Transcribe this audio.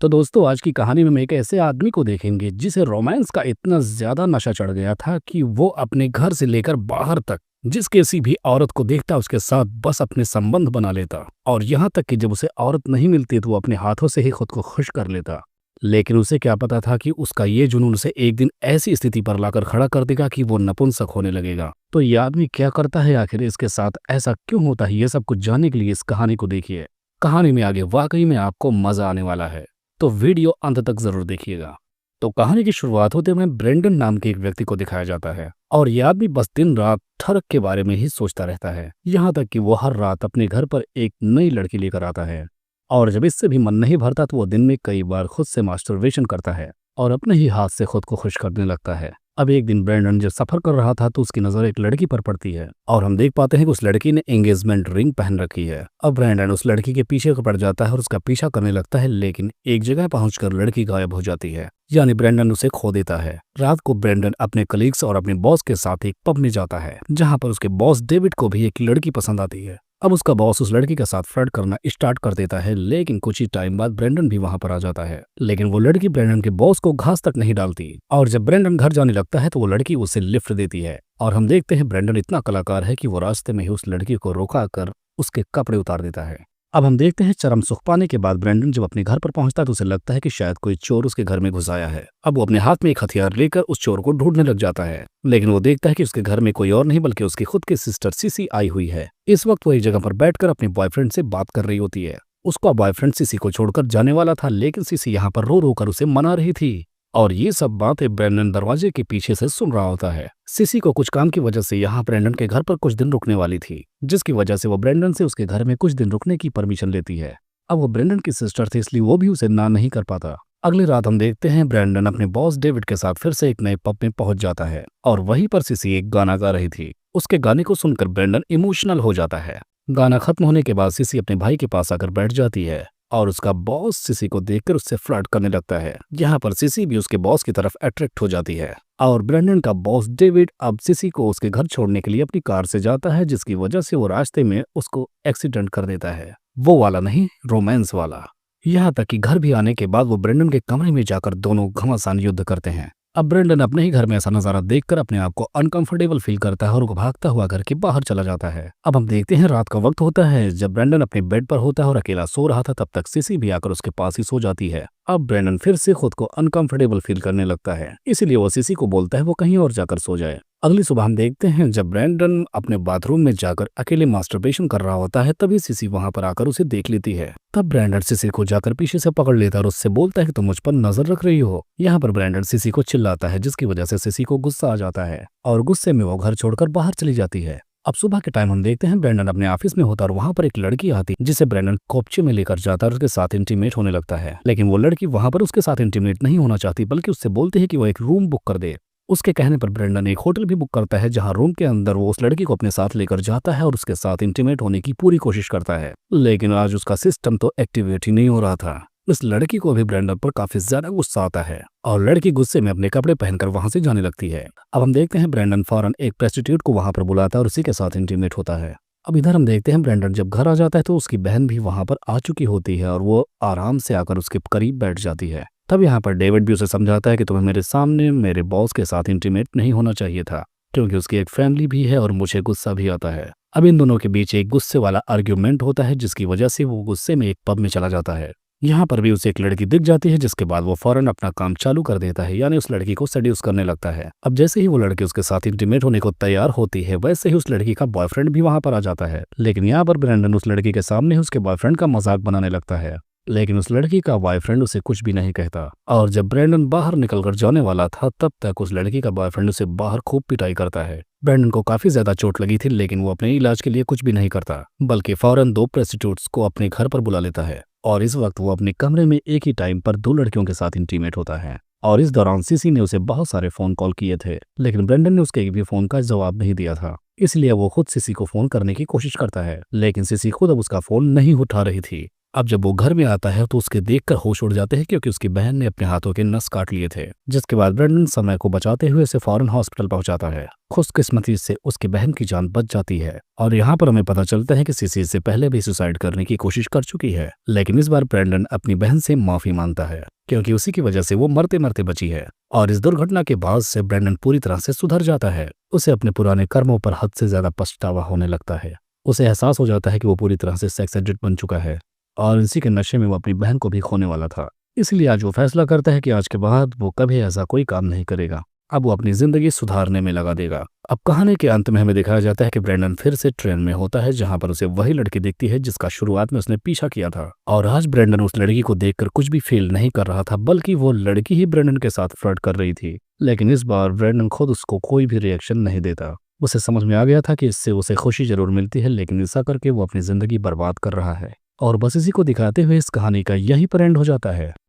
तो दोस्तों आज की कहानी में हम एक ऐसे आदमी को देखेंगे जिसे रोमांस का इतना ज्यादा नशा चढ़ गया था कि वो अपने घर से लेकर बाहर तक जिस किसी भी औरत को देखता उसके साथ बस अपने संबंध बना लेता। और यहाँ तक कि जब उसे औरत नहीं मिलती तो वो अपने हाथों से ही खुद को खुश कर लेता। लेकिन उसे क्या पता था कि उसका ये जुनून उसे एक दिन ऐसी स्थिति पर लाकर खड़ा कर देगा कि वो नपुंसक होने लगेगा। तो ये आदमी क्या करता है, आखिर इसके साथ ऐसा क्यों होता है, ये सब कुछ जानने के लिए इस कहानी को देखिए। कहानी में आगे वाकई में आपको मजा आने वाला है, तो वीडियो अंत तक जरूर देखिएगा। तो कहानी की शुरुआत होते हुए ब्रेंडन नाम के एक व्यक्ति को दिखाया जाता है और यह आदमी बस दिन रात ठरक के बारे में ही सोचता रहता है। यहाँ तक कि वो हर रात अपने घर पर एक नई लड़की लेकर आता है और जब इससे भी मन नहीं भरता तो वो दिन में कई बार खुद से मास्टरबेशन करता है और अपने ही हाथ से खुद को खुश करने लगता है। अब एक दिन ब्रेंडन जब सफर कर रहा था तो उसकी नजर एक लड़की पर पड़ती है और हम देख पाते हैं कि उस लड़की ने एंगेजमेंट रिंग पहन रखी है। अब ब्रेंडन उस लड़की के पीछे पड़ जाता है और उसका पीछा करने लगता है, लेकिन एक जगह पहुंचकर लड़की गायब हो जाती है, यानी ब्रेंडन उसे खो देता है। रात को ब्रेंडन अपने कलीग्स और अपने बॉस के साथ एक पब में जाता है जहां पर उसके बॉस डेविड को भी एक लड़की पसंद आती है। अब उसका बॉस उस लड़की के साथ फ्लर्ट करना स्टार्ट कर देता है, लेकिन कुछ ही टाइम बाद ब्रेंडन भी वहां पर आ जाता है। लेकिन वो लड़की ब्रेंडन के बॉस को घास तक नहीं डालती और जब ब्रेंडन घर जाने लगता है तो वो लड़की उसे लिफ्ट देती है और हम देखते हैं ब्रेंडन इतना कलाकार है कि वो रास्ते में ही उस लड़की को रोका कर उसके कपड़े उतार देता है। अब हम देखते हैं चरम सुख पाने के बाद ब्रेंडन जब अपने घर पर पहुंचता है तो उसे लगता है कि शायद कोई चोर उसके घर में घुस आया है। अब वो अपने हाथ में एक हथियार लेकर उस चोर को ढूंढने लग जाता है, लेकिन वो देखता है कि उसके घर में कोई और नहीं बल्कि उसकी खुद की सिस्टर सीसी आई हुई है। इस वक्त वो एक जगह पर बैठकर अपने बॉयफ्रेंड से बात कर रही होती है। उसका बॉयफ्रेंड सीसी को छोड़कर जाने वाला था, लेकिन सीसी यहाँ पर रो रो कर उसे मना रही थी और ये सब बातें ब्रेंडन दरवाजे के पीछे से सुन रहा होता है। सीसी को कुछ काम की वजह से यहाँ ब्रेंडन के घर पर कुछ दिन रुकने वाली थी, जिसकी वजह से वो ब्रेंडन से उसके घर में कुछ दिन रुकने की परमिशन लेती है। अब वो ब्रेंडन की सिस्टर थी इसलिए वो भी उसे ना नहीं कर पाता। अगली रात हम देखते हैं ब्रेंडन अपने बॉस डेविड के साथ फिर से एक नए पब में पहुंच जाता है और वहीं पर सीसी एक गाना गा रही थी। उसके गाने को सुनकर ब्रेंडन इमोशनल हो जाता है। गाना खत्म होने के बाद सीसी अपने भाई के पास आकर बैठ जाती है और उसका बॉस सीसी को देखकर उससे फ्लर्ट करने लगता है। यहाँ पर सीसी भी उसके बॉस की तरफ अट्रैक्ट हो जाती है और ब्रेंडन का बॉस डेविड अब सीसी को उसके घर छोड़ने के लिए अपनी कार से जाता है, जिसकी वजह से वो रास्ते में उसको एक्सीडेंट कर देता है। वो वाला नहीं, रोमांस वाला। यहाँ तक कि घर भी आने के बाद वो ब्रेंडन के कमरे में जाकर दोनों घमासान युद्ध करते हैं। अब ब्रेंडन अपने ही घर में ऐसा नजारा देखकर अपने आप को अनकंफर्टेबल फील करता है और वो भागता हुआ घर के बाहर चला जाता है। अब हम देखते हैं रात का वक्त होता है जब ब्रेंडन अपने बेड पर होता है और अकेला सो रहा था, तब तक सीसी भी आकर उसके पास ही सो जाती है। अब ब्रेंडन फिर से खुद को अनकंफर्टेबल फील करने लगता है, इसीलिए वो सीसी को बोलता है वो कहीं और जाकर सो जाए। अगली सुबह हम देखते हैं जब ब्रेंडन अपने बाथरूम में जाकर अकेले मास्टरबेशन कर रहा होता है, तभी सीसी वहां पर आकर उसे देख लेती है। तब ब्रेंडन सीसी को जाकर पीछे से पकड़ लेता है और उससे बोलता है कि तुम मुझ पर नजर रख रही हो। यहाँ पर ब्रेंडन सीसी को चिल्लाता है, जिसकी वजह से सीसी को गुस्सा आ जाता है और गुस्से में वो घर छोड़कर बाहर चली जाती है। अब सुबह के टाइम हम देखते हैं ब्रेंडन अपने ऑफिस में होता और वहां पर एक लड़की आती जिसे ब्रेंडन कोपचे में लेकर जाता और उसके साथ इंटीमेट होने लगता है। लेकिन वो लड़की वहां पर उसके साथ इंटीमेट नहीं होना चाहती, बल्कि उससे बोलती है कि वो एक रूम बुक कर दे। उसके कहने पर ब्रेंडन एक होटल भी बुक करता है जहां रूम के अंदर वो उस लड़की को अपने साथ लेकर जाता है और उसके साथ इंटीमेट होने की पूरी कोशिश करता है। लेकिन आज उसका सिस्टम तो एक्टिवेट ही नहीं हो रहा था। इस लड़की को भी ब्रेंडन पर काफी ज्यादा गुस्सा आता है और लड़की गुस्से में अपने कपड़े पहनकर वहां से जाने लगती है। अब हम देखते हैं ब्रेंडन फौरन एक प्रोस्टिट्यूट को वहां पर बुलाता है और उसी के साथ इंटीमेट होता है। अब इधर हम देखते हैं ब्रेंडन जब घर आ जाता है तो उसकी बहन भी वहां पर आ चुकी होती है और वो आराम से आकर उसके करीब बैठ जाती है। तब यहाँ पर डेविड भी उसे समझाता है कि तुम्हें मेरे सामने मेरे बॉस के साथ इंटीमेट नहीं होना चाहिए था, क्योंकि उसकी एक फैमिली भी है और मुझे गुस्सा भी आता है। अब इन दोनों के बीच एक गुस्से वाला आर्ग्यूमेंट होता है, जिसकी वजह से वो गुस्से में एक पब में चला जाता है। यहाँ पर भी उसे एक लड़की दिख जाती है, जिसके बाद वो फौरन अपना काम चालू कर देता है, यानी उस लड़की को सेड्यूस करने लगता है। अब जैसे ही वो लड़की उसके साथ इंटीमेट होने को तैयार होती है, वैसे ही उस लड़की का बॉयफ्रेंड भी वहां पर आ जाता है। लेकिन यहाँ पर ब्रेंडन उस लड़की के सामने उसके बॉयफ्रेंड का मजाक बनाने लगता है, लेकिन उस लड़की का बॉयफ्रेंड उसे कुछ भी नहीं कहता। और जब ब्रेंडन बाहर निकलकर जाने वाला था, तब तक उस लड़की का बॉयफ्रेंड उसे बाहर खूब पिटाई करता है। ब्रेंडन को काफी ज्यादा चोट लगी थी, लेकिन वो अपने इलाज के लिए कुछ भी नहीं करता, बल्कि फौरन 2 प्रोस्टिट्यूट्स को अपने घर पर बुला लेता है और इस वक्त वो अपने कमरे में एक ही टाइम पर 2 लड़कियों के साथ इंटीमेट होता है। और इस दौरान सीसी ने उसे बहुत सारे फोन कॉल किए थे, लेकिन ब्रेंडन ने उसके एक भी फोन का जवाब नहीं दिया था, इसलिए वो खुद सीसी को फोन करने की कोशिश करता है, लेकिन सीसी खुद अब उसका फोन नहीं उठा रही थी। अब जब वो घर में आता है तो उसके देखकर होश उड़ जाते हैं क्योंकि उसकी बहन ने अपने हाथों के नस काट लिए थे, जिसके बाद ब्रेंडन समय को बचाते हुए उसे फौरन हॉस्पिटल पहुंचाता है। खुशकिस्मती से उसकी बहन की जान बच जाती है और यहाँ पर हमें पता चलता है कि सिसी इससे पहले भी सुसाइड करने की कोशिश कर चुकी है, लेकिन इस बार ब्रेंडन अपनी बहन से माफी मांगता है क्योंकि उसी की वजह से वो मरते मरते बची है। और इस दुर्घटना के बाद से ब्रेंडन पूरी तरह से सुधर जाता है। उसे अपने पुराने कर्मों पर हद से ज्यादा पछतावा होने लगता है। उसे एहसास हो जाता है कि वो पूरी तरह से सेक्स एडिक्ट बन चुका है और इसी के नशे में वो अपनी बहन को भी खोने वाला था। इसलिए आज वो फैसला करता है कि आज के बाद वो कभी ऐसा कोई काम नहीं करेगा। अब वो अपनी जिंदगी सुधारने में लगा देगा। अब कहानी के अंत में हमें दिखाया जाता है कि ब्रेंडन फिर से ट्रेन में होता है जहां पर उसे वही लड़की दिखती है जिसका शुरुआत में उसने पीछा किया था। और आज ब्रेंडन उस लड़की को देखकर कुछ भी फील नहीं कर रहा था, बल्कि वो लड़की ही ब्रेंडन के साथ फ्लर्ट कर रही थी। लेकिन इस बार ब्रेंडन खुद उसको कोई भी रिएक्शन नहीं देता। उसे समझ में आ गया था कि इससे उसे खुशी जरूर मिलती है, लेकिन ऐसा करके वो अपनी जिंदगी बर्बाद कर रहा है। और बस इसी को दिखाते हुए इस कहानी का यहीं पर एंड हो जाता है।